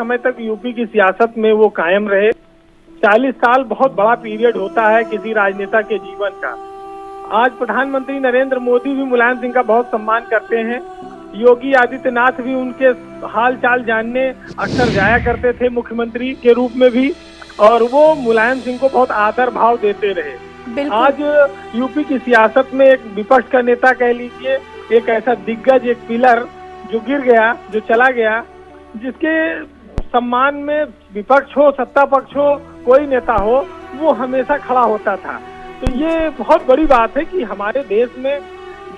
समय तक यूपी की सियासत में वो कायम रहे। 40 साल बहुत बड़ा पीरियड होता है किसी राजनेता के जीवन का। आज प्रधानमंत्री नरेंद्र मोदी भी मुलायम सिंह का बहुत सम्मान करते हैं। योगी आदित्यनाथ भी उनके हाल चाल जानने अक्सर जाया करते थे मुख्यमंत्री के रूप में भी, और वो मुलायम सिंह को बहुत आदर भाव देते रहे। आज यूपी की सियासत में एक विपक्ष का नेता कह लीजिए, एक ऐसा दिग्गज, एक पिलर जो गिर गया, जो चला गया, जिसके सम्मान में विपक्ष हो, सत्ता पक्ष हो, कोई नेता हो, वो हमेशा खड़ा होता था। तो ये बहुत बड़ी बात है कि हमारे देश में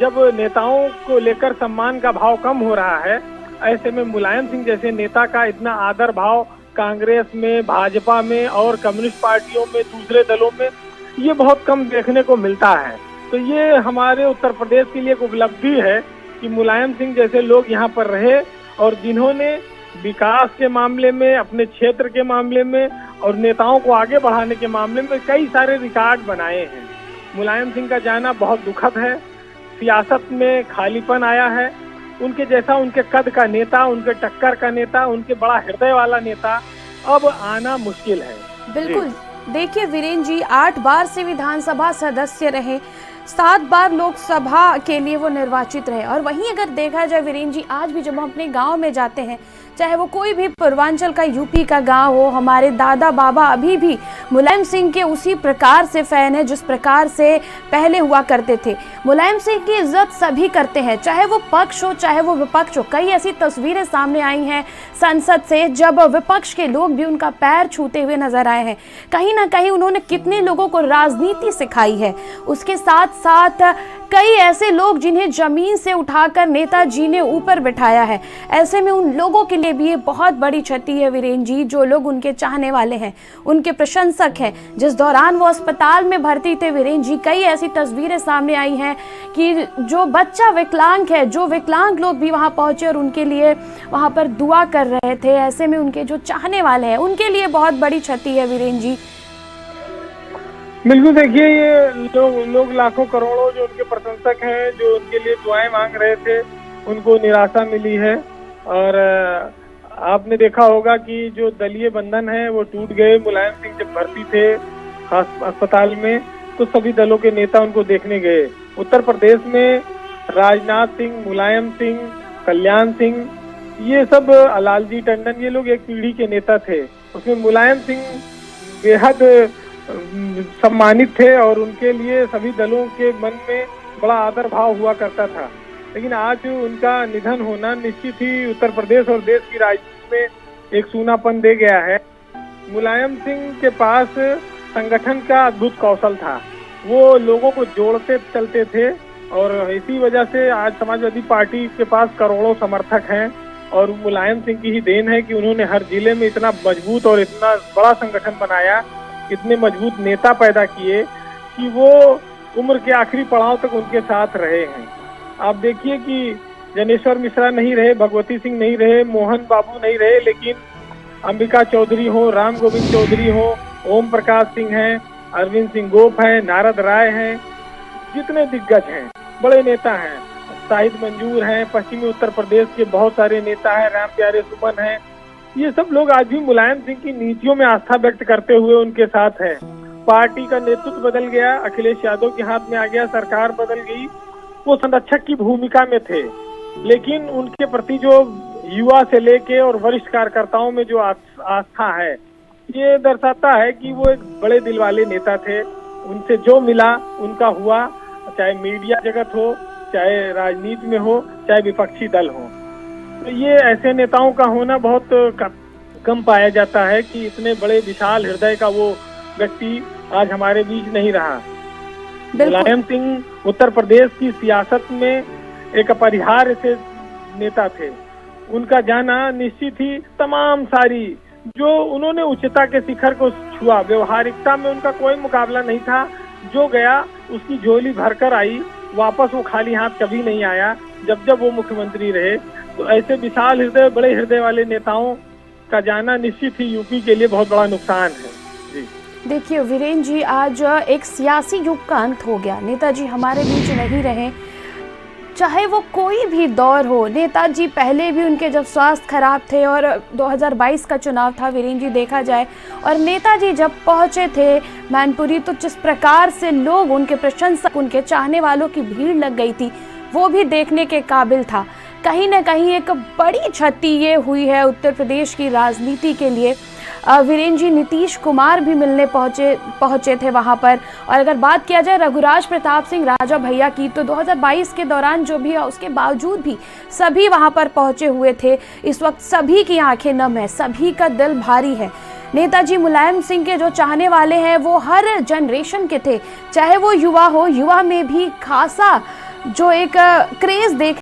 जब नेताओं को लेकर सम्मान का भाव कम हो रहा है, ऐसे में मुलायम सिंह जैसे नेता का इतना आदर भाव कांग्रेस में, भाजपा में और कम्युनिस्ट पार्टियों में, दूसरे दलों में, ये बहुत कम देखने को मिलता है। तो ये हमारे उत्तर प्रदेश के लिए एक उपलब्धि है कि मुलायम सिंह जैसे लोग यहाँ पर रहे और जिन्होंने विकास के मामले में, अपने क्षेत्र के मामले में और नेताओं को आगे बढ़ाने के मामले में कई सारे रिकॉर्ड बनाए हैं। मुलायम सिंह का जाना बहुत दुखद है। सियासत में खालीपन आया है। उनके जैसा, उनके कद का नेता, उनके टक्कर का नेता, उनके बड़ा हृदय वाला नेता अब आना मुश्किल है। बिल्कुल। देखिए वीरेंद्र जी 8 बार से विधानसभा सदस्य रहे, 7 बार लोकसभा के लिए वो निर्वाचित रहे। और वहीं अगर देखा जाए वीरेंद्र जी, आज भी जब हम अपने गांव में जाते हैं, चाहे वो कोई भी पूर्वांचल का यूपी का गांव हो, हमारे दादा बाबा अभी भी मुलायम सिंह के उसी प्रकार से फैन है जिस प्रकार से पहले हुआ करते थे। मुलायम सिंह की इज्जत सभी करते हैं, चाहे वो पक्ष हो चाहे वो विपक्ष हो। कई ऐसी तस्वीरें सामने आई हैं संसद से जब विपक्ष के लोग भी उनका पैर छूते हुए नजर आए हैं। कहीं ना कहीं उन्होंने कितने लोगों को राजनीति सिखाई है। उसके साथ साथ कई ऐसे लोग जिन्हें जमीन से उठाकर नेताजी ने ऊपर बिठाया है। ऐसे में उन लोगों के लिए भी ये बहुत बड़ी क्षति है वीरेंद्र जी, जो लोग उनके चाहने वाले हैं, उनके प्रशंसक हैं। जिस दौरान वो अस्पताल में भर्ती थे वीरेंद्र जी, कई ऐसी तस्वीरें सामने आई हैं कि जो बच्चा विकलांग है, जो विकलांग लोग भी वहां पहुंचे और उनके लिए वहां पर दुआ कर रहे थे। ऐसे में उनके जो चाहने वाले हैं उनके लिए बहुत बड़ी क्षति है वीरेंद्र जी। बिल्कुल। देखिए, ये लोग लाखों करोड़ों जो उनके प्रशंसक हैं, जो उनके लिए दुआएं मांग रहे थे, उनको निराशा मिली है। और आपने देखा होगा कि जो दलीय बंधन है वो टूट गए। मुलायम सिंह जब भर्ती थे अस्पताल में तो सभी दलों के नेता उनको देखने गए। उत्तर प्रदेश में राजनाथ सिंह, मुलायम सिंह, कल्याण सिंह, ये सब, लालजी टंडन, ये लोग एक पीढ़ी के नेता थे। उसमें मुलायम सिंह बेहद सम्मानित थे और उनके लिए सभी दलों के मन में बड़ा आदर भाव हुआ करता था। लेकिन आज उनका निधन होना निश्चित ही उत्तर प्रदेश और देश की राजनीति में एक सूनापन दे गया है। मुलायम सिंह के पास संगठन का अद्भुत कौशल था। वो लोगों को जोड़ते चलते थे और इसी वजह से आज समाजवादी पार्टी के पास करोड़ों समर्थक हैं। और मुलायम सिंह की ही देन है कि उन्होंने हर जिले में इतना मजबूत और इतना बड़ा संगठन बनाया, इतने मजबूत नेता पैदा किए कि वो उम्र के आखिरी पड़ाव तक उनके साथ रहे हैं। आप देखिए कि जनेश्वर मिश्रा नहीं रहे, भगवती सिंह नहीं रहे, मोहन बाबू नहीं रहे, लेकिन अंबिका चौधरी हो, राम गोविंद चौधरी हो, ओम प्रकाश सिंह हैं, अरविंद सिंह गोप हैं, नारद राय हैं, जितने दिग्गज हैं, बड़े नेता हैं, शाहिद मंजूर हैं, पश्चिमी उत्तर प्रदेश के बहुत सारे नेता हैं, राम प्यारे सुमन हैं, ये सब लोग आज भी मुलायम सिंह की नीतियों में आस्था व्यक्त करते हुए उनके साथ हैं। पार्टी का नेतृत्व बदल गया, अखिलेश यादव के हाथ में आ गया, सरकार बदल गई, वो संरक्षक की भूमिका में थे, लेकिन उनके प्रति जो युवा से लेके और वरिष्ठ कार्यकर्ताओं में जो आस्था है, ये दर्शाता है कि वो एक बड़े दिल वाले नेता थे। उनसे जो मिला उनका हुआ, चाहे मीडिया जगत हो, चाहे राजनीति में हो, चाहे विपक्षी दल हो। तो ये ऐसे नेताओं का होना बहुत कम पाया जाता है कि इतने बड़े विशाल हृदय का वो व्यक्ति आज हमारे बीच नहीं रहा। मुलायम सिंह उत्तर प्रदेश की सियासत में एक अपरिहार्य से नेता थे। उनका जाना निश्चित ही तमाम सारी जो उन्होंने उच्चता के शिखर को छुआ, व्यवहारिकता में उनका कोई मुकाबला नहीं था। जो गया उसकी झोली भरकर आई, वापस वो खाली हाथ कभी नहीं आया जब वो मुख्यमंत्री रहे। तो ऐसे विशाल हृदय, बड़े हृदय वाले नेताओं का जाना निश्चित ही यूपी के लिए बहुत बड़ा नुकसान है। जी देखिए वीरेंद्र जी, आज एक सियासी युग का अंत हो गया। नेताजी हमारे बीच नहीं रहे। चाहे वो कोई भी दौर हो, नेताजी पहले भी उनके जब स्वास्थ्य खराब थे और 2022 का चुनाव था वीरेन जी देखा जाए, और नेताजी जब पहुंचे थे मैनपुरी तो जिस प्रकार से लोग उनके प्रशंसक, उनके चाहने वालों की भीड़ लग गई थी, वो भी देखने के काबिल था। कहीं ना कहीं एक बड़ी क्षति ये हुई है उत्तर प्रदेश की राजनीति के लिए। वीरेन जी नीतीश कुमार भी मिलने पहुंचे थे वहां पर। और अगर बात किया जाए रघुराज प्रताप सिंह राजा भैया की, तो 2022 के दौरान जो भी है उसके बावजूद भी सभी वहां पर पहुंचे हुए थे। इस वक्त सभी की आंखें नम है, सभी का दिल भारी है। नेताजी मुलायम सिंह के जो चाहने वाले हैं वो हर जनरेशन के थे, चाहे वो युवा हो, युवा में भी खासा जो एक क्रेज देख